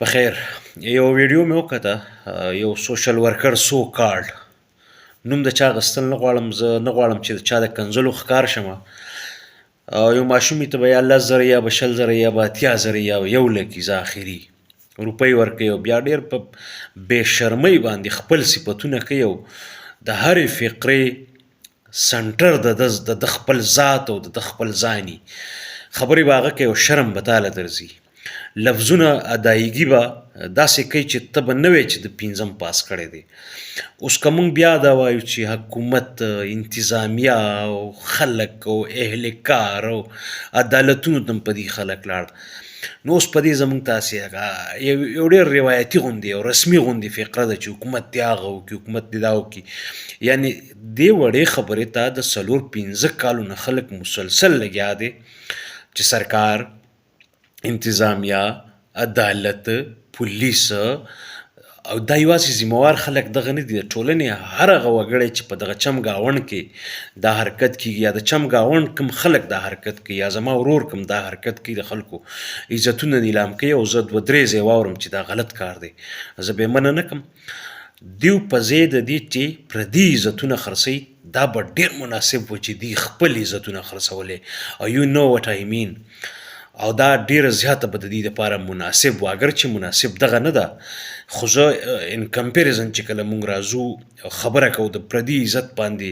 بخیر. یو ویډیو مې وکته، یو سوشل ورکر سو کارډ، نوم د چا غستل نه غواړم، زه نه غواړم چې د چا د کنځلو ښکار شمه. یو ماشومې ته به یا 10,000 یا به 20,000 یا به 80,000 یا 1,00,000 آخري روپۍ ورکوي، او بیا ډېر په بې شرمۍ باندې خپل صفتونه کوي، او د هرې فقرې سنټر د خپل ذات او د خپل ځاني خبرې به هغه کوي، او شرم به تاله درځي. لفظونه ادایګي به داسې کوي چې ته به نه وایې چې د 5م پاس کړی دی. اوس که موږ بیا دا وایو چې حکومت، انتظامیه او خلک او اهل کار او عدالتونو ته په دې خلک لاړ، نو اوس په دې زموږ تاسې یو ډېر روایتي غوندې او رسمي غوندې فقره ده چې حکومت دې هغه وکړي، حکومت دې دا وکړي. یعنې دې وړې خبرې ته د 4-5 کالو نه خلک مسلسل لګیا دی چې سرکار، انتظامیه، عدالت، پولیس، او دا یوازې ذمهوار خلک دغه نه دي، د ټولنې هر هغه وګړی چې په دغه چمګاونډ کې دا حرکت کیږي، یا د چمګاونډ کوم خلک دا حرکت کوي، یا زما ورور کوم دا حرکت کوي، د خلکو عزتونه نیلام کوي، او زه 2-3 ځای واورم چې دا غلط کار دی، زه به یې منع نه کړم. دیو په ځای د دې چې پردي عزتونه خرڅوي، دا به ډېر مناسب و چې دوی خپل عزتونه خرڅولی، او یو نو وټ آی مین. او دا ډیره زیاته به د دې دپاره مناسب و، اگر چې مناسب دغه نه ده، خو زه ان کمپیریزن چې کله مونږ راځو خبره کوو د پردي عزت باندې،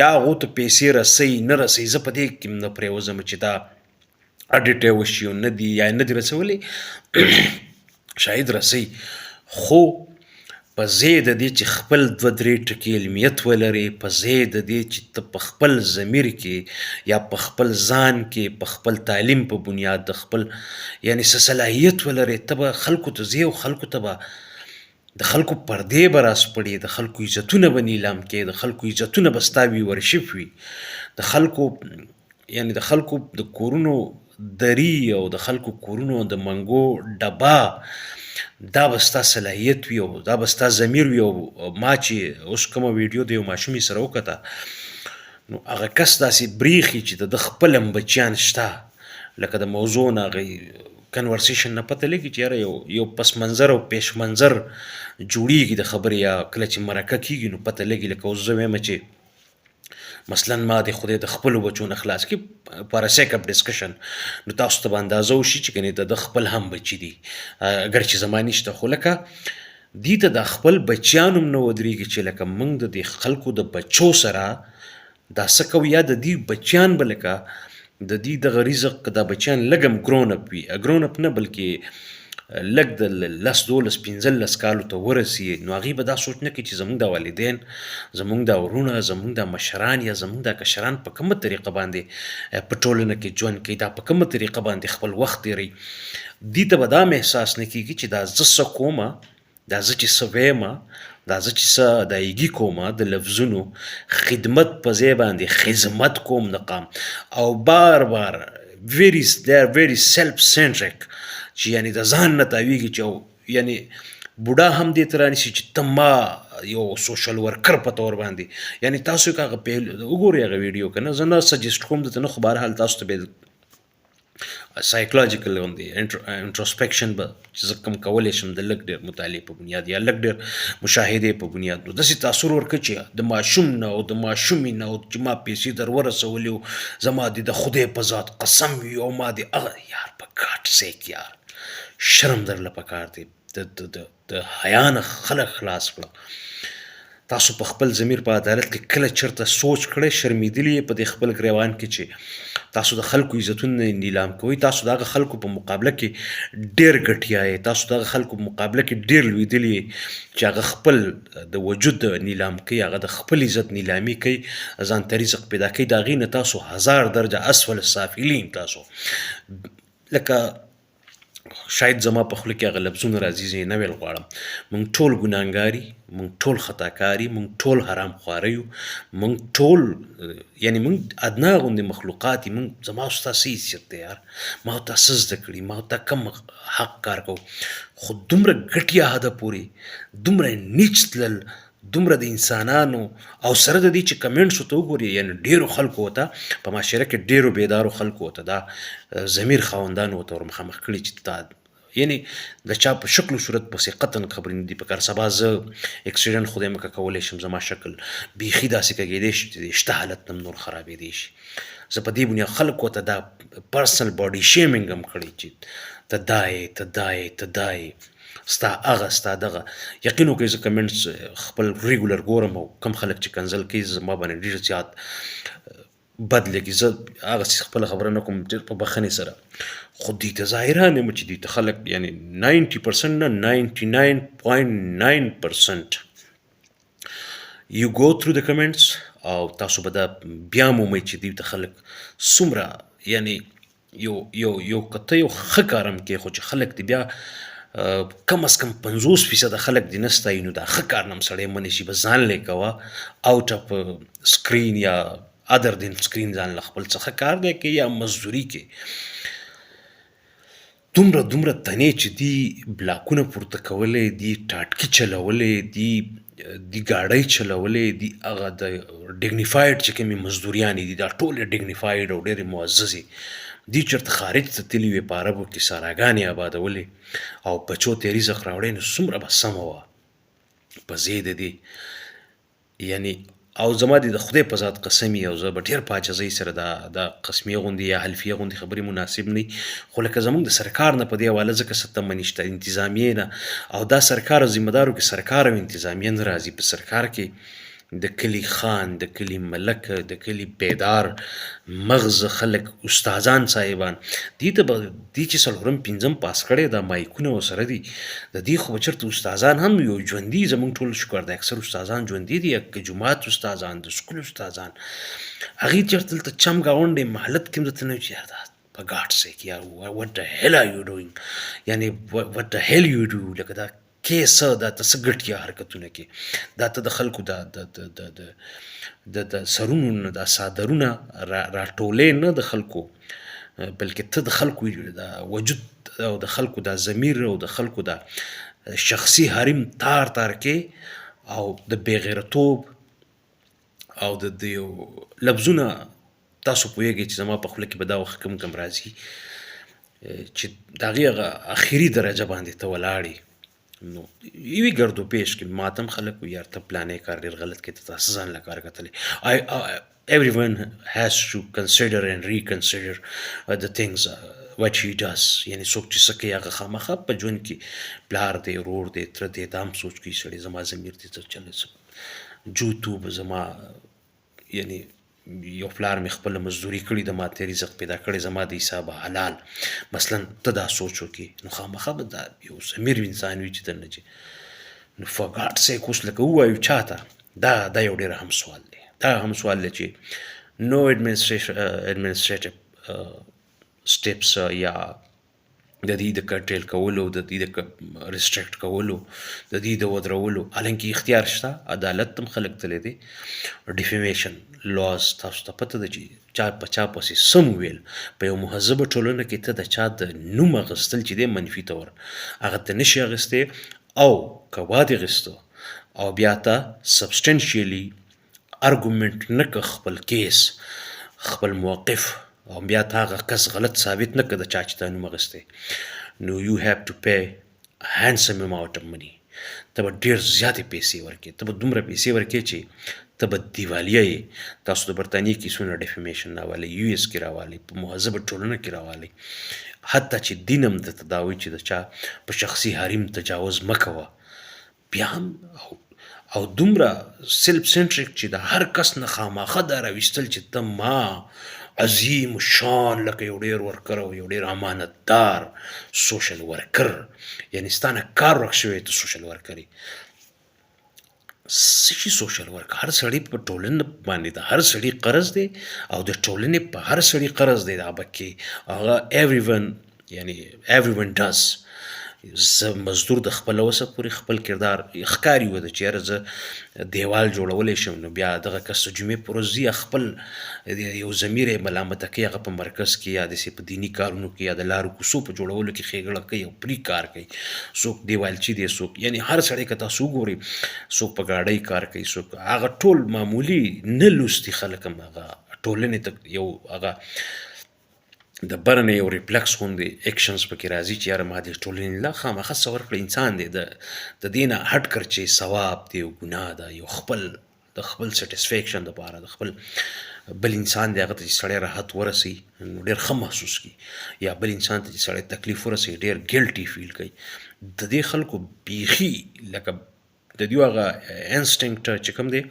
یا هغو ته پیسې رسوي نه رسوي، زه په دې کې نه پرېوځم چې دا اډیټ وشي او نه دي، یا نه دي رسولی شاید رسوي، خو په ځای د دې چې خپل 2-3 ټکي علمیت ولرې، په ځای د دې چې ته په خپل ضمیر کې یا په خپل ځان کې په خپل تعلیم په بنیاد د خپل یعنې څه صلاحیت ولرې، ته به خلکو ته ځې او خلکو ته به د خلکو پردې به راسپړې، د خلکو عزتونه به نیلام کې، د خلکو عزتونه به ستا ویورشپ وي، د خلکو یعنې د خلکو د کورونو دري او د خلکو کورونو د منګو ډبه، دا به ستا صلاحیت وي او دا به ستا ضمیر وي. او ما چې اوس کومه ویډیو د یو ماشومې سره وکته، نو هغه کس داسې بریښي چې د خپل هم بچیان شته، لکه د موضوع نه هغه کنورسیشن نه پته لګي چې یاره یو پس منظر او پیش منظر جوړیږي د خبرې، یا کله چې مرکه کیږي نو پته لګي. لکه اوس زه وایم چې مثلا ما د خدای د خپلو بچو نه خلاص کړي پر سیک اف ډسکشن، نو تاسو ته به اندازه وشي چې کنې د خپل هم بچي دي، اگر چې زما نشته، خو لکه دې ته د خپل بچیان هم نه ودرېږي چې لکه موږ د دې خلکو د بچو سره دا څه کوو، یا د دې بچیان به لکه د دې دغه رزق دا بچیان لږ هم ګرون اپ وي، ګرون اپ نه بلکې لږ د 10-12-15 کالو ته ورسي، نو هغوی به دا سوچ نه کوي چې زموږ د والدین، زموږ د ورونه، زموږ د مشران یا زموږ د کشران په کومه طریقه باندې په ټولنه کې ژوند کوي، دا په کومه طریقه باندې خپل وخت تېروي. دې ته به دا هم احساس نه کېږي چې دا زه څه کومه، دا زه چې څه ویمه، دا زه چې څه ادایګي کومه د لفظونو خدمت په ځای باندې خدمت کوم نقام، او بار بار they are very self centric، چې یعنی د ځان نه تاویږي، چې یعنی بوډا هم دې ته رانیسي چې ته ما یو سوشل ورکر په طور باندې، یعنی تاسو که هغه وګورئ هغه ویډیو که نه، زه نه سجیسټ کوم درته نه، خو بهرحال تاسو ته به سایکولوژیکل غوندې انټروسپیکشن به چې زه کوم کولی شم د لږ ډېر مطالعې په بنیاد یا لږ ډېر مشاهدې په بنیاد، نو داسې تاثر ورکړه چې د ماشوم نه او د ماشومې نه، او چې ما پیسې در ورسولې او زما دې د خدای په ذات قسم وي، او ما دې یار په ګاډ سیک یار شرم درله پکار دی، د حیا نه خلک خلاص کړه. تاسو په خپل ضمیر په عدالت کې کله چېرته سوچ کړی، شرمېدلي یې په دې خپل ګریوان کې چې تاسو د خلکو عزتونه نیلام کوئ، تاسو د هغه خلکو په مقابله کې ډېر ګټیا یې، تاسو د هغه خلکو په مقابله کې ډېر لوېدلي یې چې هغه خپل د وجود نیلام کوي، هغه د خپل عزت نیلامي کوي، ځان ته رزق پیدا کوي، د هغې نه تاسو 1000 درجه اسفل السافلین. تاسو لکه شاید زما په خوله کې هغه لفظونه راځي، زه یې نه ویل غواړم، موږ ټول ګناهګار یو، موږ ټول خطاکار یو، موږ ټول حرام خواره یو، موږ ټول یعنې موږ ادنا غوندې مخلوقات یو. زما او ستا څه حیثیت دی یار، ما او تا څه زده کړي، ما او تا کوم حق کار کوو، خو دومره ګټیا حده پورې دومره نیچ تلل، دومره د انسانانو او سره د دې چې کمنټسو ته وګوري، یعنې ډېرو خلکو ته په معاشره کې ډېرو بیدارو خلکو ته دا ضمیر خاوندانو ورته ور مخامخ کړي چې دا یعنی د چا په شکل و صورت پسې قطعا خبرې نه دي پکار. سبا زه اکسیډنټ خدای مکه کولی شم، زما شکل بیخي داسې کږېدی شي چې د شته حالت نه نور خرابېدی شي. زه په دې بنیاد خلکو ته دا پرسنل باډي شیمینګ هم کړی چې ته دا یې ته دا یې ته دا یې ستا هغه ستا دغه. یقین وکړئ زه کمنټس خپل ریګولر ګورم، او کم خلک چې کنزل کوي زما باندې ډېر زیات بد لګي. زه هغسې خپله خبره نه کوم ډېر په بښنې سره، خو دوی ته ظاهران یم چې دوی ته خلک یعنی 90% نه 99.9% you go through the comments او تاسو به دا بیا مومئ چې دوی ته خلک څومره یعنی یو که ته یو ښه کار هم کوې خو چې خلک دې بیا کم از کم 50% خلک دې نه ستایي، نو دا ښه کار نه هم سړی منې شي. بس ځان لې کوه آوټ اف سکرین یا ادر دین سکرین، ځان له خپل څخه کار دی کوي یا مزدوري کوي. دومره تنې چې دي بلاکونه پورته کولی دي، ټاټکي چلولی دي ګاډۍ چلولی دي، هغه د ډیګنیفاید چې کومې مزدوریانې دي دا ټولې ډیګنیفاید او ډېرې معززې دي. چېرته خارج ته تللي وې په عربو کې ساراګانې آبادولې او بچو ته یې رزق راوړی، نو څومره به سمه وه په ځای د دې. یعنی او زما د خدای په ذات قسم یې، او زه به ډېر په عاجزۍ سره دا قسمیه غوندې یا حلفیه غوندې خبرې مناسب نه وي، خو لکه زموږ د سرکار نه په دې حواله ځکه څه تمه نشته، انتظامیې نه، او دا سرکار او ذمه دارو کې سرکار او انتظامیه نه راځي. په سرکار کې د کلي خان، د کلي ملک، د کلي بیدار مغز خلک، استادان صاحبان، دې ته به دې چې څلورم پنځم پاس کړی دا مایکونه ورسره دي، د دې خو به چېرته استادان هم یو ژوندي زموږ ټول شکر دی اکثر استادان ژوندي دي، که جومات استادان، د سکول استادان، هغې چېرته دلته چم ګاونډ مهلت کې هم درته نه وي چې یار دا په ګاډ سیک یا what the hell are you doing، یعنی what the hell you do، لکه دا کې څه دا ته څه ګټیا حرکتونه کې، دا ته د خلکو د سرونو نه دا څادرونه راټولې نه د خلکو، بلکې ته د خلکو دا وجود او د خلکو دا ضمیر او د خلکو دا شخصي حریم تار کې، او د بېغیرتوب او د یو لفظونه تاسو پوهېږئ چې زما په خوله کې به دا وخت کم راځي چې د هغې هغه اخري درجه باندې ته ولاړ یې. نو یوې ګرد و پیش کې ماته هم خلک وایي یار ته پلانی کار ډېر غلط کوې، ته تاسې ځان له کار کتلی. Everyone has to consider and reconsider the things what he does. یعنی څوک چې څه کوي هغه خامخا په ژوند کې پلار دی، ورور دی، تره دی، دا هم سوچ کوي سړی زما ضمیر دی څه چل جوتو به زما یعنی یو پلار مې خپله مزدوري کړې ده، ما ته رزق پیدا کړی، زما د حسابه حلال، مثلا ته دا سوچ وکړې، نو خامخا به دا یو ضمیر انسان وي چې درنه چې نو for God's sake اوس لکه ووایو چاته دا یو ډېر اهم سوال دی. دا هم سوال دی چې نو administrative steps یا د دې د کنټرول کولو، د دې د ریسټریکټ کولو، د دې د ودرولو حالانکه اختیار شته، عدالت هم خلک تللی دی. ډیفیمیشن لاز تاسو ته پته ده چې چا په چا پسې سم ویل په یو مهذبه ټولنه کې ته د چا د نوم اخیستل چې دی منفي طور هغه ته نشي اخیستی، او که واد اخیسته او بیا ته سبسټنشیلي ارګومنټ نه که خپل کیس خپل موقف او بیا تا هغه کس غلط ثابت نه کړه د چا چې تا نوم اخیستی، نو you have to pay a handsome amount of money. ته به ډېر زیاتې پیسې ورکړې، ته به دومره پیسې ورکړې چې ته به دیوالیه یې. تاسو د برطانیې کیسونه ډیفیمیشن راوالی، یو ایس کې راوالی، په مهذبه ټولنه کې راوالی، حتی چې دین هم درته دا وایي چې د چا په شخصي حریم تجاوز مه کوه. بیا هم او دومره سیلف سنټریک چې د هر کس نه خامخا دا راویستل چې ته ما عظیم شان لکه یو ډېر ورکر او یو ډېر امانتدار سوشل ورکر، یعنی ستا نه کار ورک شوی ته سوشل ورکر یې. څه شي سوشل ورک؟ هر سړی په ټولنه باندې د هر سړي قرض دی او د ټولنې په هر سړي قرض دی، دا بکې هغه everyone یعنی everyone does. زه مزدور د خپله وسه پورې خپل کردار ښکاري وده چې یاره زه دیوال جوړولی شم، نو بیا دغه کس د جمعې په ورځ ځي خپل یو ضمیر یې ملامته کوي، هغه په مرکز کې یا داسې په دیني کارونو کې یا د لارو کوڅو په جوړولو کې ښېګړه کوي او پرې کار کوي. څوک دیوالچي دی، څوک یعنی هر سړی که تاسو وګورئ څوک په ګاډۍ کار کوي، څوک هغه ټول معمولي نه لوستي خلک هم هغه ټولنې ته یو هغه د بره نه یو ریفلکس غوندې اکشنز پکې راځي چې یاره ما دې ټولنې له خامخا څه ورکړه، انسان دی د دې نه هټ کر چې ثواب دی او ګناه ده، یو خپل د خپل سټسفیکشن دپاره د خپل بل انسان دی هغه ته چې سړی راحت ورسوي نو ډېر ښه محسوس کړي، یا بل انسان ته چې سړی تکلیف ورسوي ډېر ګلټي فیل کوي. د دې خلکو بیخي لکه د دوی هغه انسټینکټ چې کوم دی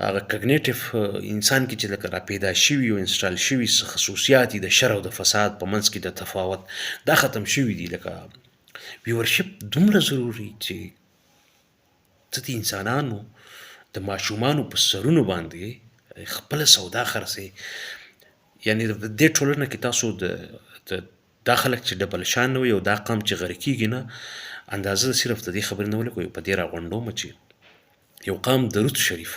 هغه کګنیټیو انسان کې چې لکه را پیدا شوي او انسټال شوي څه خصوصیات دي د شر او د فساد په منځ کې د تفاوت دا ختم شوي دي. لکه ویورشپ دومره ضروري چې ته د انسانانو د ماشومانو په سرونو باندې خپله سودا خرڅوي. یعنې د دې ټولنه کې تاسو دا خلک چې ډبل شان نه وي او دا قام چې غرق کېږي نه اندازه صرف د دې خبرې نه ولیکو په دې راغونډومه چې یو قام درود شریف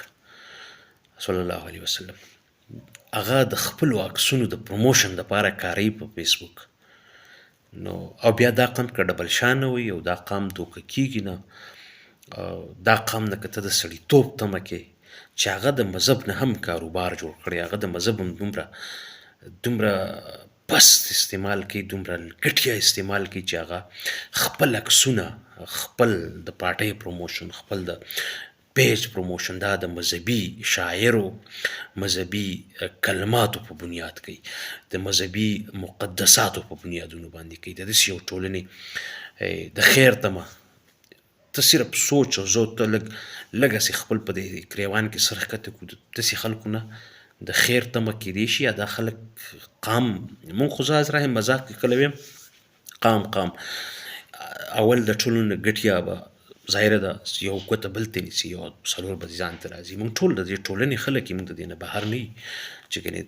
صلی الله علیه وسلم هغه د خپلو عکسونو د پروموشن دپاره کاروي په فیسبوک، نو او بیا دا قام که ډبل شان نه وي او دا قام دوکه کېږي نه، دا قام نه که ته د سړیتوب تمه کې چې هغه د مذهب نه هم کاروبار جوړ کړی، هغه د مذهب هم دومره پست استعمال کوي، دومره ګټیا استعمال کوي چې هغه خپل عکسونه، خپل د پارټۍ پروموشن، خپل د پیج پروموشن دا د مذهبي شاعرو مذهبي کلماتو په بنیاد کوي، د مذهبي مقدساتو په بنیادونو باندې کوي. د داسې یو ټولنې د خیر تمه ته صرف سوچ او زو ته لږ هسې خپل په دې ګریوان کې سر ښکته کړو، داسې خلکو نه د خیر تمه کیدی شي. یا دا خلک قام مونږ خو زه رحم مذاق کې کله ویم قام اول د ټولو نه ګټیا به ظاهره ده یو ګوته بل ته نیسي، یو څلور به ځان ته راځي. مونږ ټول د دې ټولنې خلک یو، مونږ د دې نه بهر نه یو چې ګنې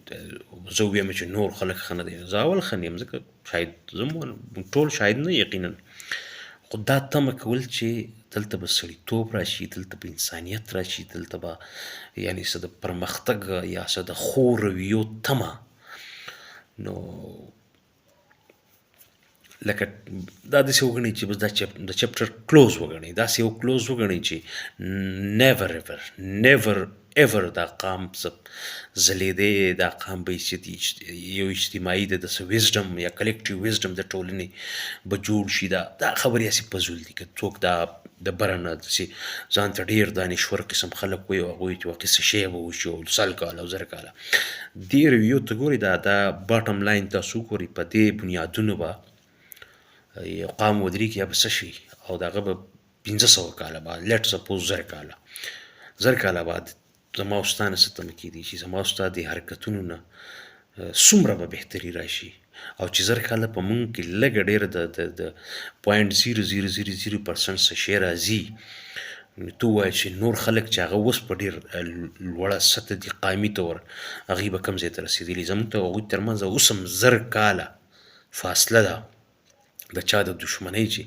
زه ویم چې نور خلک ښه نه دی، زه اول ښه نه یم ځکه شاید زه مونږ ټول شاید نه یقینا، خو دا تمه کول چې دلته به سړیتوب راشي، دلته به انسانیت راشي، دلته به یعنې څه د پرمختګ یا څه د ښو رویو تمه، نو لکه دا داسې وګڼئ چې بس دا د چپټر کلوز وګڼئ، داسې یو کلوز وګڼئ چې نیور ایور دا قام ځلیدی، دا قام به یو اجتماعي د څه ویزډم یا کلیکټیو ویزډم د ټولنې به جوړ شي. دا خبرې هسې فضول دي. که څوک دا د بره نه داسې ځان ته ډېر دانشور قسم خلک وایي او هغوی چې واقع څه شی به وشي او 100 کاله او 1000 کاله دې رویو ته ګورئ، دا باټم لاین تاسو ګورئ په دې بنیادونو به یو قام ودرېږي یا به څه شي او د هغه به 500 کاله بعد لیټ سپوز 1000 کاله بعد زما او ستا نه څه تمه کېدی شي، زما او ستا د حرکتونو نه څومره به بهتري راشي، او چې 1000 کاله په مونږ کې لږه ډېره د 0.0000% څه شی راځي، نو ته ووایه چې نور خلک چې هغه اوس په ډېر لوړه سطح دي قامي طور هغوی به کوم ځای ته رسېدلي. زموږ ته هغوی تر منځ اوس هم 1000 کاله فاصله ده. د چا د دشمنۍ چې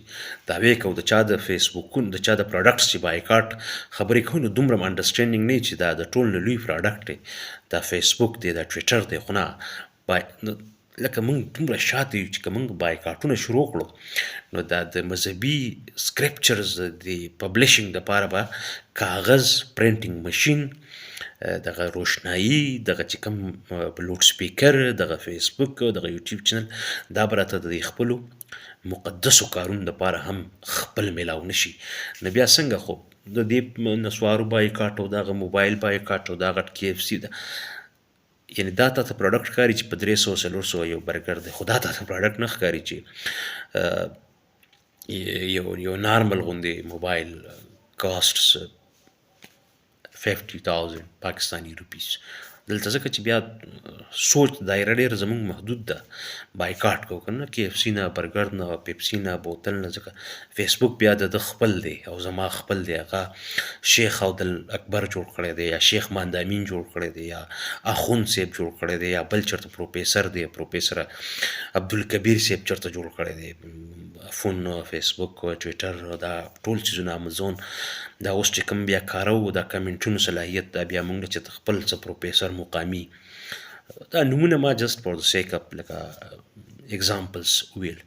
دعوې کوو، د چا د فیسبوکونو، د چا د پروډکټس چې بایکاټ خبرې کوو، نو دومره انډرسټینډینګ نه چې دا د ټول نه لوی پروډکټ دی، دا فیسبوک دی، دا ټویټر دی، خو نه لکه موږ دومره شاته یو چې که موږ بایکاټونه شروع کړو نو دا د مذهبي سکریپچرز د پبلشنګ دپاره به کاغذ پرنټینګ مشین، دغه روشنایي، دغه چې کوم لوډ سپیکر، دغه فیسبوک، دغه یوټیوب چینل، دا به راته د خپلو مقدسو کارونو دپاره هم خپل میلاو نشي. نو بیا څنګه خو د دې نسوارو بایکاټ او دغه موبایل بایکاټ او دا غټ KFC ده، یعنې دا تا ته پروډکټ ښکاري چې په 300-400 یو برګر دی، خو دا تا ته پروډکټ نه ښکاري چې یو نارمل غوندې موبایل کاسټس 50,000 پاکستانی روپیز. دلته ځکه چې بیا سوچ دایره ډېر زموږ محدود ده، بایکاټ کوو که نه، KFC نه، برګر نه، پیپسي نه، بوتل نه، ځکه فیسبوک بیا د خپل دی او زما خپل دی، هغه شیخ عبدل اکبر جوړ کړی دی یا شیخ ماندامین جوړ کړی دی یا اخوند صاحب جوړ کړی دی یا بل چېرته پروفیسر دی، پروفیسر عبدالکبیر صاحب چېرته جوړ کړی دی، فون، فیسبوک، ټویټر، دا ټول څیزونه، امازون، دا اوس چې کوم بیا کاروو دا کمنټونو صلاحیت، دا بیا موږ چې خپل څه پروفیسر مقامي، دا نومونه ما جست فور د سیک اپ لکه اگزامپلز ویل،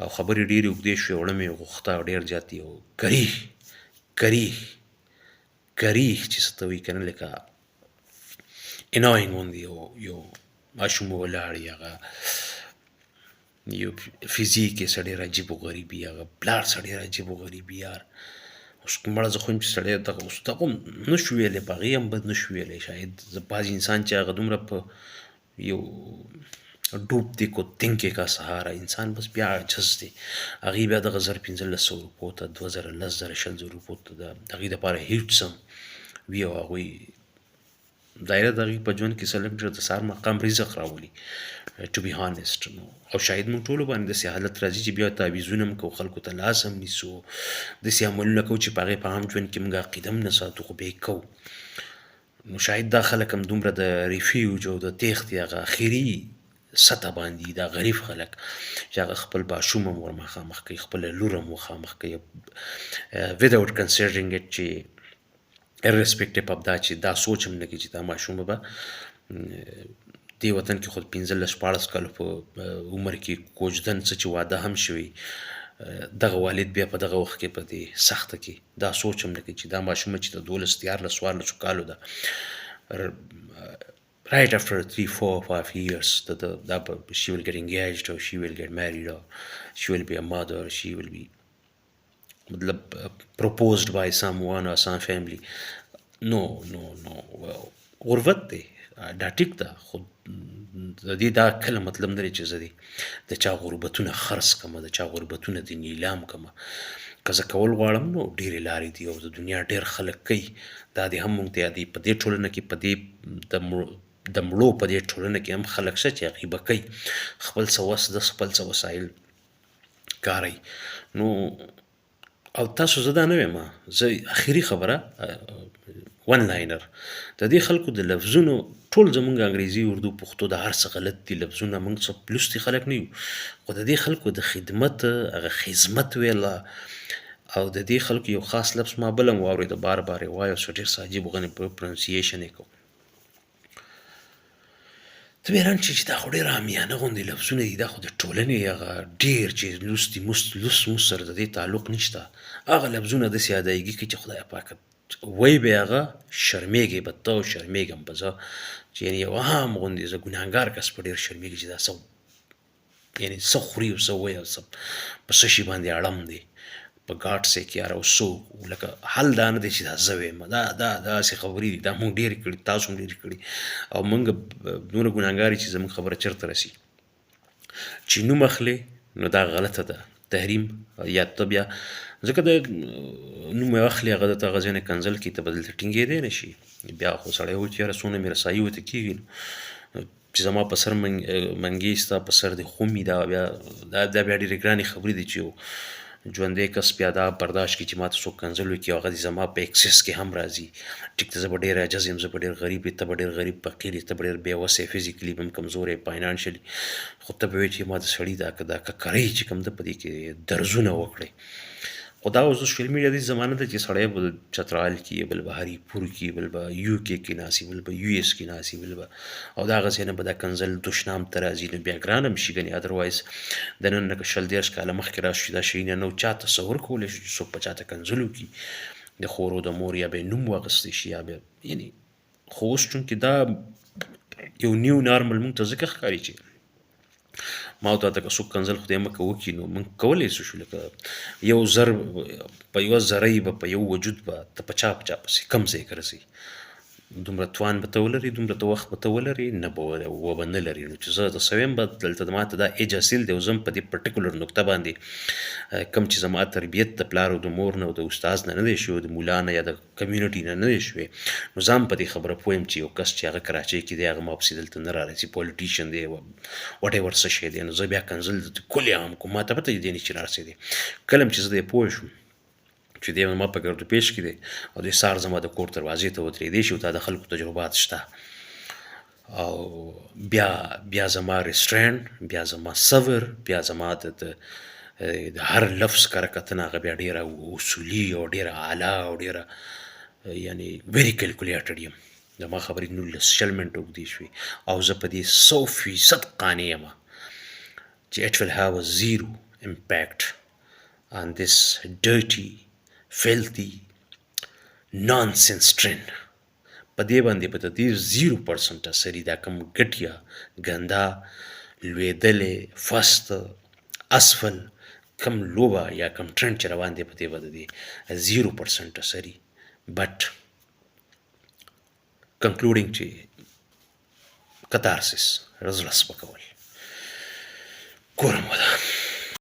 او خبرې ډېرې اوږدې شوې، وړه مې غوښته ډېر زیات یو کریح چې څه ته وایي که نه، لکه انوینګ غوندې یو ماشوم ولاړ وي، هغه یو فزیک یې سړی ډېر عجیب و غریب وي، هغه پلار سړی ډېر عجیب و غریب وي یار. اوس مړه زه خو یم چې سړی دغه اوس دغه هم نه شو ویلی، په هغې هم به نه شو ویلی. شاید بعض انسان چې هغه دومره په یو ډوبته کو تنکې کا سهاره انسان بس بیا عجز دی. هغې بیا دغه 1500 روپو ته 2000 10,000 20,000 روپو ته د هغې دپاره هیڅ هم وي او هغوی ظاهره د هغې په ژوند کې څه لږ ډېر د سهار مقام رزق راولي ټو بي هانسټ. نو او شاید موږ ټولو باندې داسې حالت راځي چې بیا تعویضونه هم کوو، خلکو ته لاس هم نیسو، داسې عملونه کوو چې په هغې په عام ژوند کې موږ عقیده هم نه ساتو خو بیا یې کوو. نو شاید دا خلک هم دومره د ریفیوج او د تېښتې هغه اخري سطح باندې دا غریب خلک چې هغه خپل ماشوم هم ور مخامخ کوي، خپله لور هم مخامخ کوي without considering it چې irrespective of دا چې دا سوچ هم نه کوي چې دا ماشوم به دې وطن کې خو 15-14 کالو په عمر کې کوژدن څه چې واده هم شوي، دغه والد بیا په دغه وخت کې په دې سخته کې دا سوچ هم نه کوي چې دا ماشومه چې د 12-14 کالو ده right after 3-4-5 years that she will get engaged or she will get married or she will be a mother or she will be مطلب proposed by someone or some family. no غربت دی دا ټیک ده، خو د دې دا کله مطلب نه دی چې زه د چا غربتونه خرڅ کړمه، د چا غربتونه دې نیلام کړمه. که زه کول غواړم نو ډېرې لارې دي او د دنیا ډېر خلک کوي. دا دې هم موږ ته یادوي په دې ټولنه کې، په دې د مړو په دې ټولنه کې هم خلک شته چې هغې به کوي خپل څه وس د خپل څه وسایل کاروي. نو او تاسو زه دا نه وایم، زه اخري خبره ون لاینر د دې خلکو د لفظونو ټول زمونږ انګریزي اردو پښتو د هر څه غلط دي لفظونه، موږ څه لوستي خلک نه یو، خو د دې خلکو د خدمت هغه خدمت ویله او د دې خلکو یو خاص لفظ ما بل هم واورېده بار بار یې وایه څه ډېر څه عجیب غنې پرونسیشن یې کوو. ته به حیران شې چې دا خو ډېر عامیانه غوندې لفظونه دي، دا خو د ټولنې هغه ډېر چې لوستي لوست سره د دې تعلق نشته، هغه لفظونه داسې ادایګي کوي چې خدای پاکه وایي به یې هغه شرمېږې به ته او شرمېږم به زه، چې یعنې یو عام غوندې زه ګناهګار کس په ډېر شرمېږي چې دا څه یعنې څه خوري او څه وایي او څه په څه شي باندې اړم دی په ګاډ سیک یاره او څو لکه حل دا نه دی چې دا زه وایم، دا داسې خبرې دي، دا موږ ډېرې کړي، تاسو هم ډېرې کړي او موږ دومره ګناهګار یو چې زموږ خبره چېرته رسي چې نوم اخلې نو دا غلطه ده، تحریم یا ته بیا ځکه د نوم اخلي هغه درته هغه ځای نه کنځل کړي ته به دلته ټینګېدی نه شي، بیا خو سړی وایي چې یاره څونه مې رسایي ورته کېږي چې زما په سر منګې ستا په سر دې خومي، دا بیا ډېرې ګرانې خبرې دي چې ژوندی کس بیا دا برداشت کړي چې ما ته څوک کنځل وکړي او هغه دې زما په ایکسس کې هم راځي. ټیک ته زه به ډېر عجز یم، زه به ډېر غریب یم، ته به ډېر غریب فقیر یې، ته به ډېر بېوسه یې، فزیکلي به هم کمزوری یې، فاینانشلي، خو ته به وایې چې ما د سړي دا ککرۍ چې کوم ده په دې کې درزونه وکړئ. خو دا اوس د سوشل میډیا داسې زمانه ده چې سړی به چترال کې، بل به هریپور کې، بل به یو کې کې ناستي، بل به یو ایس کې ناستي، بل به او د هغه ځای نه به دا کنځل دوشنام ته راځي، نو بیا ګران هم شي ګنې ادروایز د نن نه که 20-30 کاله مخکې راشي دا شیونه نه چا تصور کولی شو چې څوک په چا ته کنځل وکړي د خور او د مور یا به یې نوم واخیستی شي یا به یعنې خو اوس چونکې دا یو نیو نارمل موږ ته ځکه ښکاري چې ما او تا ته که څوک کنځل خدای مکه وکړي نو موږ کولی شو لکه یو زر په یوه ذرۍ به په یو وجود به ته په چا پسې کم ځای کې رسوي، دومره توان به ته ولري، دومره ته وخت به ته ولري، نه به وبه نه لري. نو چې زه د څه ویم به دلته ما ته دا ایج حاصل دی او زه هم په دې پرټیکولر نقطه باندې کوم چې زما تربیت د پلار او د مور نه او د استاد نه دی شوی، د مولا نه یا د کمیونټي نه دی شوی، نو زه هم په دې خبره پوه یم چې یو کس چې هغه کراچۍ کې دی هغه ما پسې دلته نه رارسي، پولیټیشن دی وټ ایور څه شی دی، نو زه بیا کنځل کلې عام کوم، ما ته پته دی نه چې رارسېدی. کله چې زه دې پوه شوم چې دی ما په ګردو پیش کې دی او د سهار زما د کور دروازې ته ودرېدی شي او تا د خلکو تجربات شته او بیا زما ریسټرینډ، بیا زما صبر، بیا زما د هر لفظ کره کتنه هغه بیا ډېره اصولي او ډېره اعلی او ډېره یعنې ویری کیلکولیټډ یم. زما خبرې 19 منټه اوږدې شوې او زه په دې 100% قانع یم چې it will have a zero impact on this dirty filthy nonsense trend په دې باندې به د دې 0% اثري دا کوم ګټیا ګندا لوېدلې فست اسفل کم لوبه یا کم ټرند چې روان دی په دې به د دې 0% اثري بټ کنکلوډینګ چې کتارسس زړه سپکول کورم وده